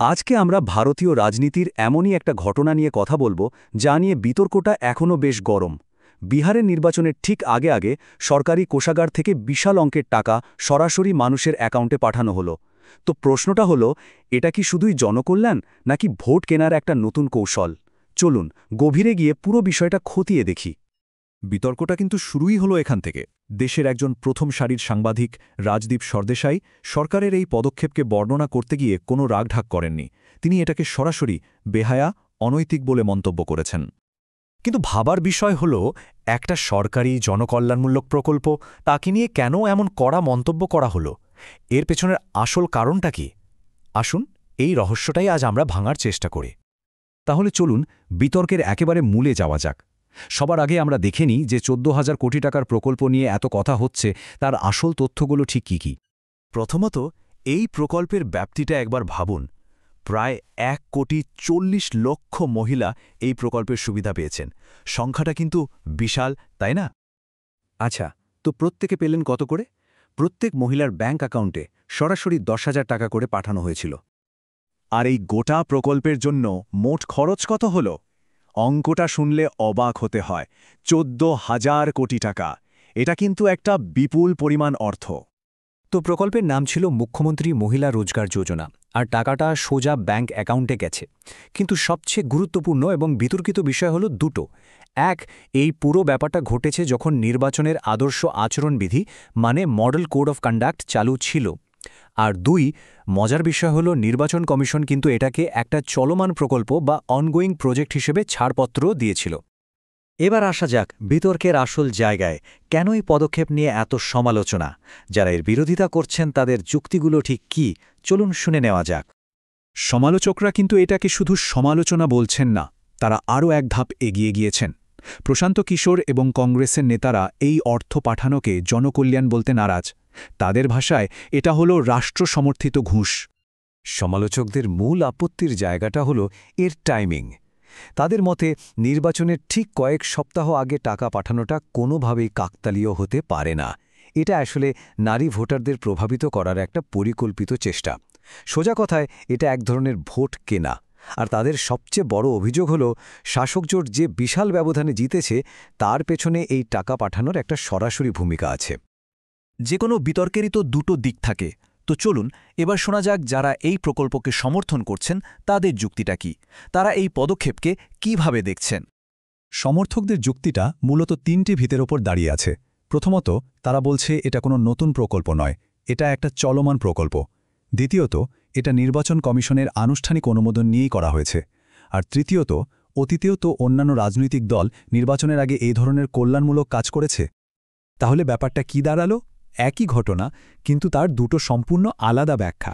আজকে আমরা ভারতীয় রাজনীতির এমনই একটা ঘটনা নিয়ে কথা বলবো যা নিয়ে বিতর্কটা এখনও বেশ গরম। বিহারের নির্বাচনের ঠিক আগে আগে সরকারি কোষাগার থেকে বিশাল অঙ্কের টাকা সরাসরি মানুষের অ্যাকাউন্টে পাঠানো হলো। তো প্রশ্নটা হলো, এটা কি শুধুই জনকল্যাণ নাকি ভোট কেনার একটা নতুন কৌশল? চলুন গভীরে গিয়ে পুরো বিষয়টা খতিয়ে দেখি। বিতর্কটা কিন্তু শুরুই হলো এখান থেকে। দেশের একজন প্রথম সারির সাংবাদিক রাজদীপ সরদেশাই সরকারের এই পদক্ষেপকে বর্ণনা করতে গিয়ে কোনো রাগঢাক করেননি। তিনি এটাকে সরাসরি বেহায়া, অনৈতিক বলে মন্তব্য করেছেন। কিন্তু ভাবার বিষয় হল, একটা সরকারি জনকল্যাণমূলক প্রকল্প, তাকে নিয়ে কেন এমন কড়া মন্তব্য করা হলো? এর পেছনের আসল কারণটা কি? আসুন এই রহস্যটাই আজ আমরা ভাঙার চেষ্টা করি। তাহলে চলুন বিতর্কের একেবারে মূলে যাওয়া যাক। সবার আগে আমরা দেখে নিই যে 14,000 কোটি টাকার প্রকল্প নিয়ে এত কথা হচ্ছে, তার আসল তথ্যগুলো ঠিক কী কী। প্রথমত, এই প্রকল্পের ব্যাপ্তিটা একবার ভাবুন। প্রায় 1,40,00,000 মহিলা এই প্রকল্পের সুবিধা পেয়েছেন। সংখ্যাটা কিন্তু বিশাল, তাই না? আচ্ছা, তো প্রত্যেকে পেলেন কত করে? প্রত্যেক মহিলার ব্যাংক অ্যাকাউন্টে সরাসরি 10,000 টাকা করে পাঠানো হয়েছিল। আর এই গোটা প্রকল্পের জন্য মোট খরচ কত হল? অঙ্কটা শুনলে অবাক হতে হয়। 14,000 কোটি টাকা। এটা কিন্তু একটা বিপুল পরিমাণ অর্থ। তো প্রকল্পের নাম ছিল মুখ্যমন্ত্রী মহিলা রোজগার যোজনা, আর টাকাটা সোজা ব্যাংক অ্যাকাউন্টে গেছে। কিন্তু সবচেয়ে গুরুত্বপূর্ণ এবং বিতর্কিত বিষয় হলো দুটো। এক, এই পুরো ব্যাপারটা ঘটেছে যখন নির্বাচনের আদর্শ আচরণবিধি মানে মডেল কোড অফ কন্ডাক্ট চালু ছিল। আর দুই, মজার বিষয় হলো নির্বাচন কমিশন কিন্তু এটাকে একটা চলমান প্রকল্প বা অনগোয়িং প্রজেক্ট হিসেবে ছাড়পত্র দিয়েছিল। এবার আসা যাক বিতর্কের আসল জায়গায়। কেন এই পদক্ষেপ নিয়ে এত সমালোচনা? যারা এর বিরোধিতা করছেন তাদের যুক্তিগুলো ঠিক কী, চলুন শুনে নেওয়া যাক। সমালোচকরা কিন্তু এটাকে শুধু সমালোচনা বলছেন না, তারা আরও এক ধাপ এগিয়ে গিয়েছেন। প্রশান্ত কিশোর এবং কংগ্রেসের নেতারা এই অর্থ পাঠানোকে জনকল্যাণ বলতে নারাজ। তাদের ভাষায় এটা হলো রাষ্ট্র সমর্থিত ঘুষ। সমালোচকদের মূল আপত্তির জায়গাটা হলো এর টাইমিং। তাদের মতে নির্বাচনের ঠিক কয়েক সপ্তাহ আগে টাকা পাঠানোটা কোনোভাবেই কাকতালীয় হতে পারে না। এটা আসলে নারী ভোটারদের প্রভাবিত করার একটা পরিকল্পিত চেষ্টা। সোজা কথায় এটা এক ধরনের ভোট কেনা। আর তাদের সবচেয়ে বড় অভিযোগ হল, শাসকজোট যে বিশাল ব্যবধানে জিতেছে তার পেছনে এই টাকা পাঠানোর একটা সরাসরি ভূমিকা আছে। যে কোনো বিতর্কেরই তো দুটো দিক থাকে। তো চলুন এবার শোনা যাক যারা এই প্রকল্পকে সমর্থন করছেন তাদের যুক্তিটা কি, তারা এই পদক্ষেপকে কিভাবে দেখছেন। সমর্থকদের যুক্তিটা মূলত 3টি ভিতের ওপর দাঁড়িয়ে আছে। প্রথমত, তারা বলছে এটা কোনো নতুন প্রকল্প নয়, এটা একটা চলমান প্রকল্প। দ্বিতীয়ত, এটা নির্বাচন কমিশনের আনুষ্ঠানিক অনুমোদন নিয়েই করা হয়েছে। আর তৃতীয়ত, অতীতেও তো অন্যান্য রাজনৈতিক দল নির্বাচনের আগে এই ধরনের কল্যাণমূলক কাজ করেছে। তাহলে ব্যাপারটা কি দাঁড়ালো? একই ঘটনা, কিন্তু তার দুটো সম্পূর্ণ আলাদা ব্যাখ্যা।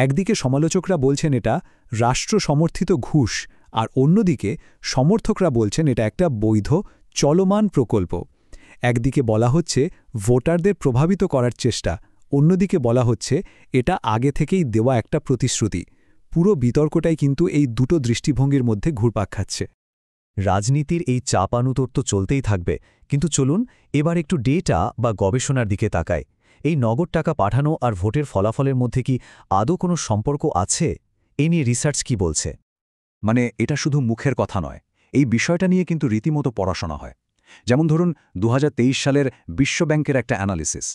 একদিকে সমালোচকরা বলছেন এটা রাষ্ট্র সমর্থিত ঘুষ, আর অন্যদিকে সমর্থকরা বলছেন এটা একটা বৈধ চলমান প্রকল্প। একদিকে বলা হচ্ছে ভোটারদের প্রভাবিত করার চেষ্টা, অন্যদিকে বলা হচ্ছে এটা আগে থেকেই দেওয়া একটা প্রতিশ্রুতি। পুরো বিতর্কটাই কিন্তু এই দুটো দৃষ্টিভঙ্গির মধ্যে ঘুরপাক খাচ্ছে। রাজনীতির এই চাপানুতর তো চলতেই থাকবে, কিন্তু চলুন এবার একটু ডেটা বা গবেষণার দিকে তাকাই। এই নগদ টাকা পাঠানো আর ভোটের ফলাফলের মধ্যে কি আদৌ কোনো সম্পর্ক আছে? এ নিয়ে রিসার্চ কি বলছে? মানে এটা শুধু মুখের কথা নয়, এই বিষয়টা নিয়ে কিন্তু রীতিমতো পড়াশোনা হয়। যেমন ধরুন 2023 সালের বিশ্বব্যাংকের একটা অ্যানালিসিস।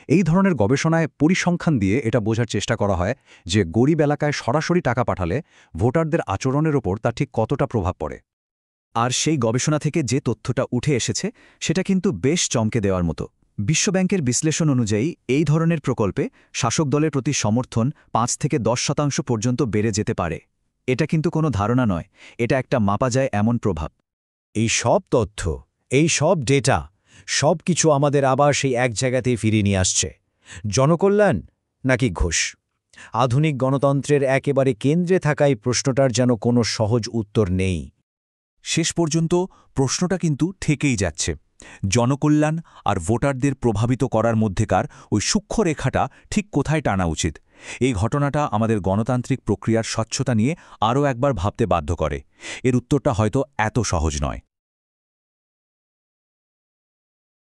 এই ধরনের গবেষণায় পরিসংখ্যান দিয়ে এটা বোঝার চেষ্টা করা হয় যে গরিব এলাকায় সরাসরি টাকা পাঠালে ভোটারদের আচরণের ওপর তা ঠিক কতটা প্রভাব পড়ে। আর সেই গবেষণা থেকে যে তথ্যটা উঠে এসেছে সেটা কিন্তু বেশ চমকে দেওয়ার মতো। বিশ্বব্যাংকের বিশ্লেষণ অনুযায়ী এই ধরনের প্রকল্পে শাসক দলের প্রতি সমর্থন 5 থেকে 10% পর্যন্ত বেড়ে যেতে পারে। এটা কিন্তু কোনো ধারণা নয়, এটা একটা মাপা যায় এমন প্রভাব। এই সব তথ্য, এই সব ডেটা, সব কিছু আমাদের আবার সেই এক জায়গাতেই ফিরিয়ে নিয়ে আসছে। জনকল্যাণ নাকি ঘুষ? আধুনিক গণতন্ত্রের একেবারে কেন্দ্রে থাকা এই প্রশ্নটার যেন কোনো সহজ উত্তর নেই। শেষ পর্যন্ত প্রশ্নটা কিন্তু থেকেই যাচ্ছে। জনকল্যাণ আর ভোটারদের প্রভাবিত করার মধ্যেকার ওই সূক্ষ্ম রেখাটা ঠিক কোথায় টানা উচিত? এই ঘটনাটা আমাদের গণতান্ত্রিক প্রক্রিয়ার স্বচ্ছতা নিয়ে আরও একবার ভাবতে বাধ্য করে। এর উত্তরটা হয়তো এত সহজ নয়।